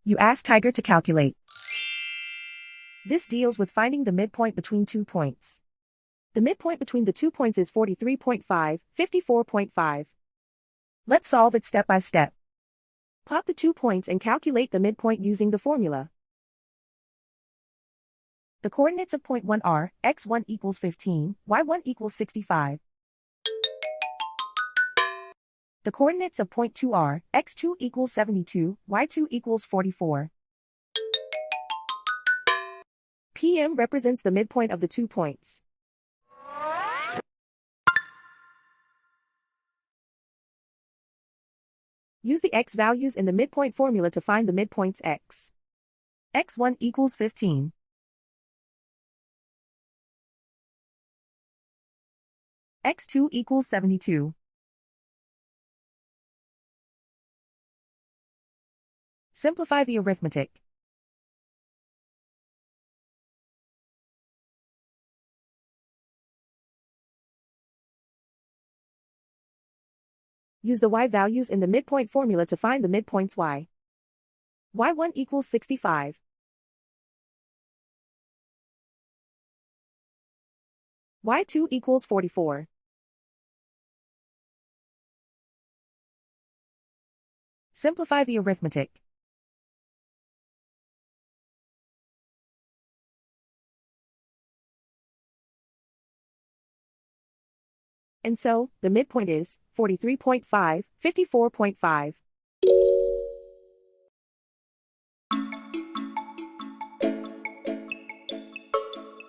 You ask Tiger to calculate. This deals with finding the midpoint between 2 points. The midpoint between the 2 points is 43.5, 54.5. Let's solve it step by step. Plot the 2 points and calculate the midpoint using the formula. The coordinates of point 1 are x1 equals 15, y1 equals 65. The coordinates of point 2 are x2 equals 72, y2 equals 44. PM represents the midpoint of the 2 points. Use the x values in the midpoint formula to find the midpoints x. x1 equals 15. x2 equals 72. Simplify the arithmetic. Use the y values in the midpoint formula to find the midpoints y. y1 equals 65. y2 equals 44. Simplify the arithmetic. And so, the midpoint is 43.5, 54.5.